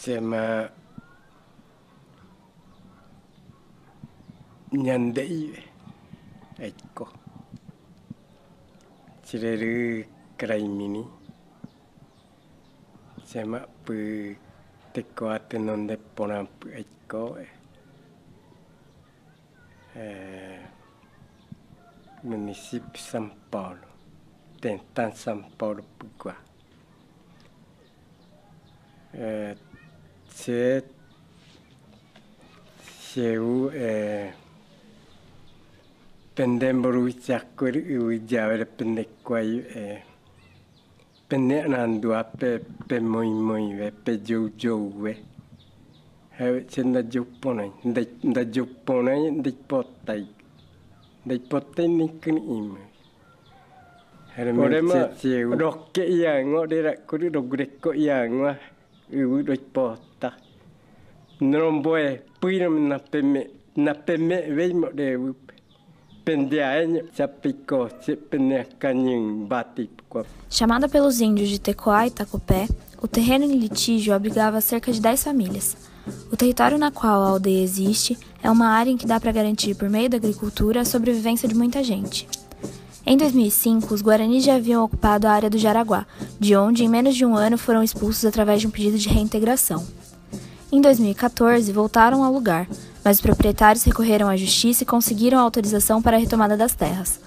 chama Nyandei Eiko Chireru Kraimini chama Pu Tecoate non de Ponampu Eiko município São Paulo, tentando São Paulo Puguá. Se eu pendembro ucakur ujawer pendekwai pendenan dua pe moi pe jojo we. Have senda juponai, da juponai dipotai. Dipotai nikun im. Porema rokke yang ora kuri rogreko yang wa dipota. Nomboe puiram na peme veimo de pendiaen chapico se penecanin bati. Chamada pelos índios de Tecoá e Itacupé, o terreno em litígio abrigava cerca de 10 famílias. O território na qual a aldeia existe é uma área em que dá para garantir, por meio da agricultura, a sobrevivência de muita gente. Em 2005, os guaranis já haviam ocupado a área do Jaraguá, de onde, em menos de um ano, foram expulsos através de um pedido de reintegração. Em 2014, voltaram ao lugar, mas os proprietários recorreram à justiça e conseguiram a autorização para a retomada das terras.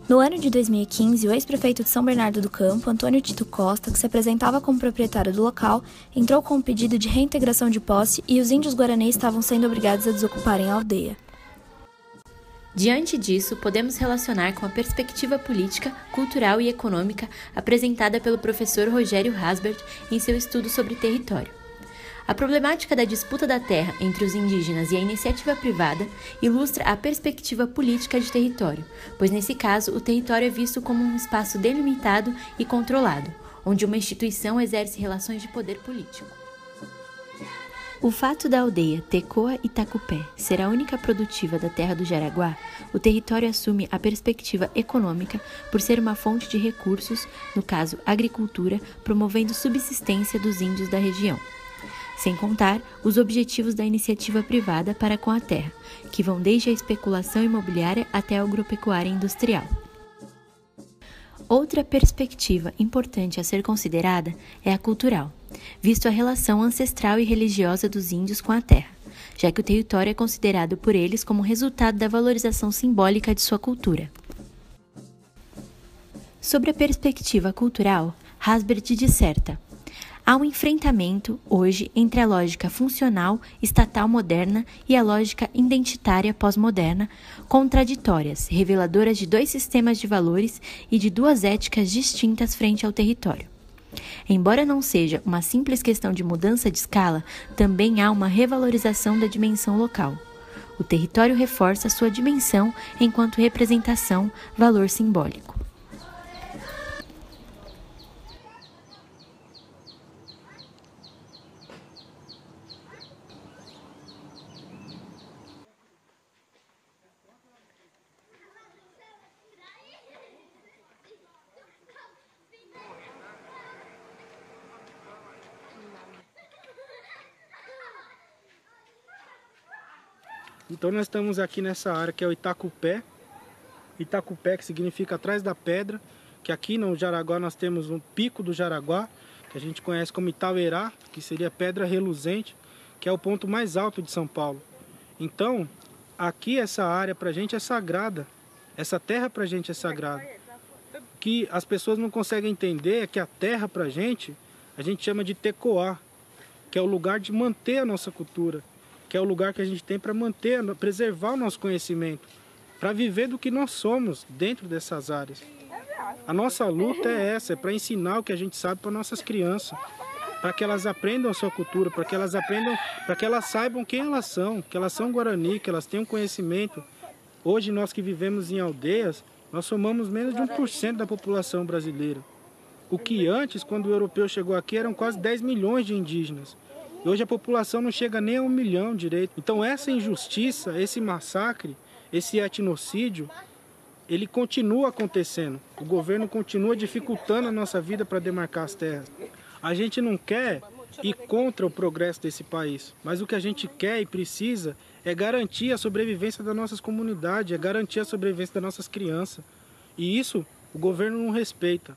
No ano de 2015, o ex-prefeito de São Bernardo do Campo, Antônio Tito Costa, que se apresentava como proprietário do local, entrou com um pedido de reintegração de posse e os índios guaranis estavam sendo obrigados a desocuparem a aldeia. Diante disso, podemos relacionar com a perspectiva política, cultural e econômica apresentada pelo professor Rogério Hasbert em seu estudo sobre território. A problemática da disputa da terra entre os indígenas e a iniciativa privada ilustra a perspectiva política de território, pois nesse caso o território é visto como um espaço delimitado e controlado, onde uma instituição exerce relações de poder político. O fato da aldeia Tecoa Itacupé ser a única produtiva da terra do Jaraguá, o território assume a perspectiva econômica por ser uma fonte de recursos, no caso agricultura, promovendo subsistência dos índios da região. Sem contar os objetivos da iniciativa privada para com a terra, que vão desde a especulação imobiliária até a agropecuária industrial. Outra perspectiva importante a ser considerada é a cultural, visto a relação ancestral e religiosa dos índios com a terra, já que o território é considerado por eles como resultado da valorização simbólica de sua cultura. Sobre a perspectiva cultural, Hasbert disserta: há um enfrentamento, hoje, entre a lógica funcional estatal moderna e a lógica identitária pós-moderna, contraditórias, reveladoras de dois sistemas de valores e de duas éticas distintas frente ao território. Embora não seja uma simples questão de mudança de escala, também há uma revalorização da dimensão local. O território reforça sua dimensão enquanto representação, valor simbólico. Então nós estamos aqui nessa área que é o Itacupé. Itacupé, que significa atrás da pedra, que aqui no Jaraguá nós temos um pico do Jaraguá, que a gente conhece como Itauerá, que seria pedra reluzente, que é o ponto mais alto de São Paulo. Então, aqui essa área pra gente é sagrada, essa terra pra gente é sagrada. O que as pessoas não conseguem entender é que a terra pra gente, a gente chama de Tecoá, que é o lugar de manter a nossa cultura, que é o lugar que a gente tem para manter, preservar o nosso conhecimento, para viver do que nós somos dentro dessas áreas. A nossa luta é essa, é para ensinar o que a gente sabe para nossas crianças, para que elas aprendam a sua cultura, para que elas saibam quem elas são, que elas são guarani, que elas tenham conhecimento. Hoje nós que vivemos em aldeias, nós somamos menos de 1% da população brasileira. O que antes, quando o europeu chegou aqui, eram quase 10 milhões de indígenas. E hoje a população não chega nem a 1 milhão direito. Então essa injustiça, esse massacre, esse etnocídio, ele continua acontecendo. O governo continua dificultando a nossa vida para demarcar as terras. A gente não quer ir contra o progresso desse país. Mas o que a gente quer e precisa é garantir a sobrevivência das nossas comunidades, é garantir a sobrevivência das nossas crianças. E isso o governo não respeita.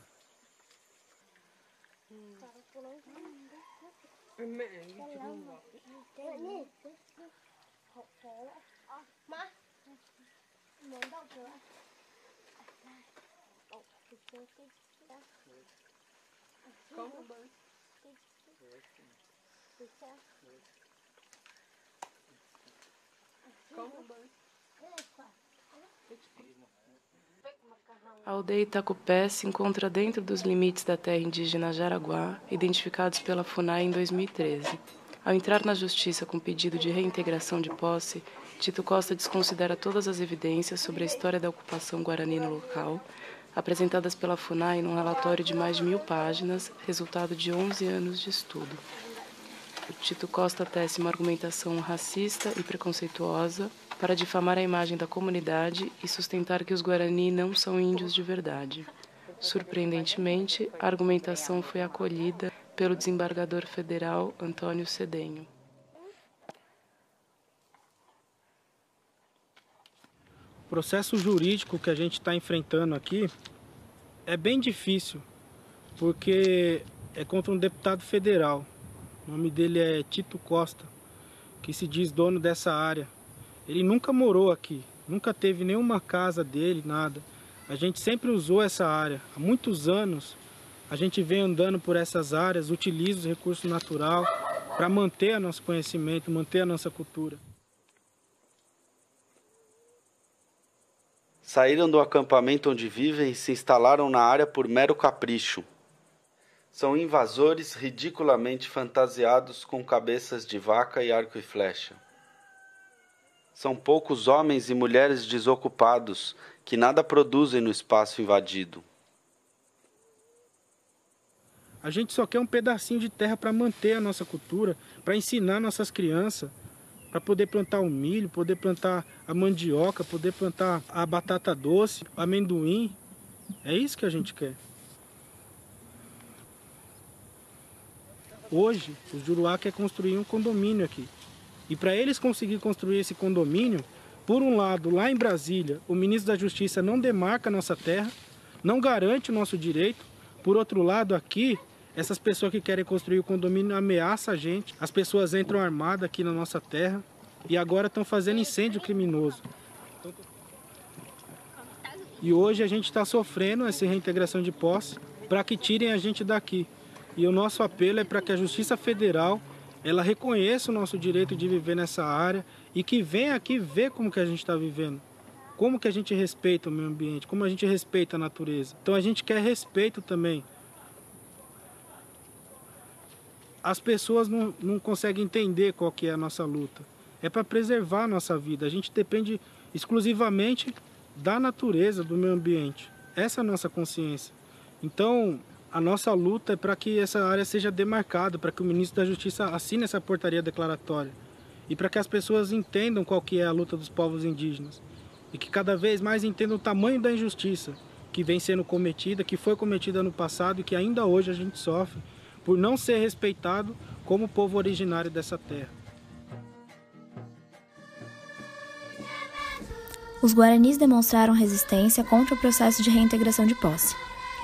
A aldeia Itacupé se encontra dentro dos limites da terra indígena Jaraguá, identificados pela FUNAI em 2013. Ao entrar na justiça com pedido de reintegração de posse, Tito Costa desconsidera todas as evidências sobre a história da ocupação guarani no local, apresentadas pela FUNAI num relatório de mais de 1000 páginas, resultado de 11 anos de estudo. O Tito Costa tece uma argumentação racista e preconceituosa para difamar a imagem da comunidade e sustentar que os Guarani não são índios de verdade. Surpreendentemente, a argumentação foi acolhida pelo desembargador federal Antônio Cedenho. O processo jurídico que a gente está enfrentando aqui é bem difícil, porque é contra um deputado federal. O nome dele é Tito Costa, que se diz dono dessa área. Ele nunca morou aqui, nunca teve nenhuma casa dele, nada. A gente sempre usou essa área. Há muitos anos a gente vem andando por essas áreas, utiliza os recursos naturais para manter o nosso conhecimento, manter a nossa cultura. Saíram do acampamento onde vivem e se instalaram na área por mero capricho. São invasores ridiculamente fantasiados com cabeças de vaca e arco e flecha. São poucos homens e mulheres desocupados que nada produzem no espaço invadido. A gente só quer um pedacinho de terra para manter a nossa cultura, para ensinar nossas crianças, para poder plantar o milho, poder plantar a mandioca, poder plantar a batata doce, o amendoim. É isso que a gente quer. Hoje, o Juruá quer construir um condomínio aqui. E para eles conseguirem construir esse condomínio, por um lado, lá em Brasília, o ministro da Justiça não demarca a nossa terra, não garante o nosso direito. Por outro lado, aqui, essas pessoas que querem construir o condomínio ameaçam a gente. As pessoas entram armadas aqui na nossa terra e agora estão fazendo incêndio criminoso. E hoje a gente está sofrendo essa reintegração de posse para que tirem a gente daqui. E o nosso apelo é para que a Justiça Federal ela reconheça o nosso direito de viver nessa área e que venha aqui ver como que a gente está vivendo. Como que a gente respeita o meio ambiente, como a gente respeita a natureza. Então a gente quer respeito também. As pessoas não conseguem entender qual que é a nossa luta. É para preservar a nossa vida. A gente depende exclusivamente da natureza, do meio ambiente. Essa é a nossa consciência. Então, a nossa luta é para que essa área seja demarcada, para que o ministro da Justiça assine essa portaria declaratória e para que as pessoas entendam qual que é a luta dos povos indígenas e que cada vez mais entendam o tamanho da injustiça que vem sendo cometida, que foi cometida no passado e que ainda hoje a gente sofre por não ser respeitado como povo originário dessa terra. Os guaranis demonstraram resistência contra o processo de reintegração de posse.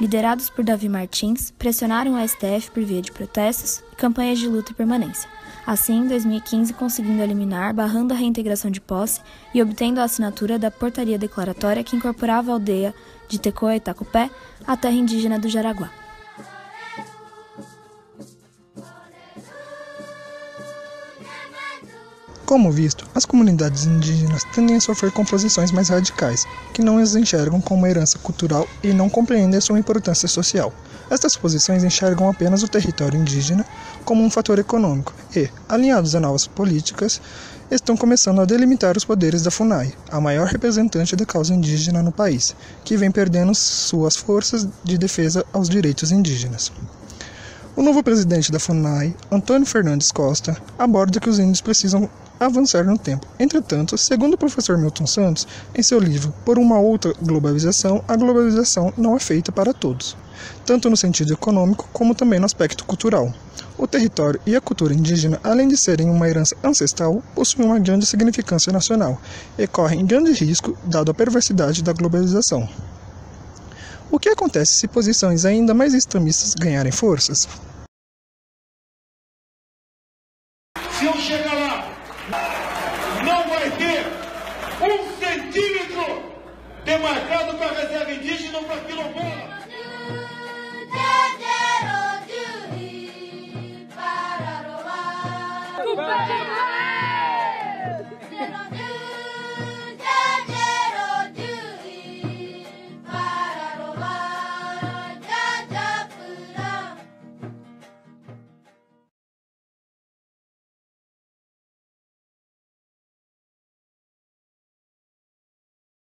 Liderados por Davi Martins, pressionaram o STF por via de protestos e campanhas de luta e permanência. Assim, em 2015, conseguindo eliminar, barrando a reintegração de posse e obtendo a assinatura da portaria declaratória que incorporava a aldeia de Tecoa Itacupé à terra indígena do Jaraguá. Como visto, as comunidades indígenas tendem a sofrer composições mais radicais, que não as enxergam como uma herança cultural e não compreendem a sua importância social. Estas posições enxergam apenas o território indígena como um fator econômico e, alinhados a novas políticas, estão começando a delimitar os poderes da FUNAI, a maior representante da causa indígena no país, que vem perdendo suas forças de defesa aos direitos indígenas. O novo presidente da FUNAI, Antônio Fernandes Costa, aborda que os índios precisam avançar no tempo. Entretanto, segundo o professor Milton Santos, em seu livro Por uma Outra Globalização, a globalização não é feita para todos. tanto no sentido econômico como também no aspecto cultural. O território e a cultura indígena, além de serem uma herança ancestral, possuem uma grande significância nacional e correm grande risco dado a perversidade da globalização. O que acontece se posições ainda mais extremistas ganharem forças?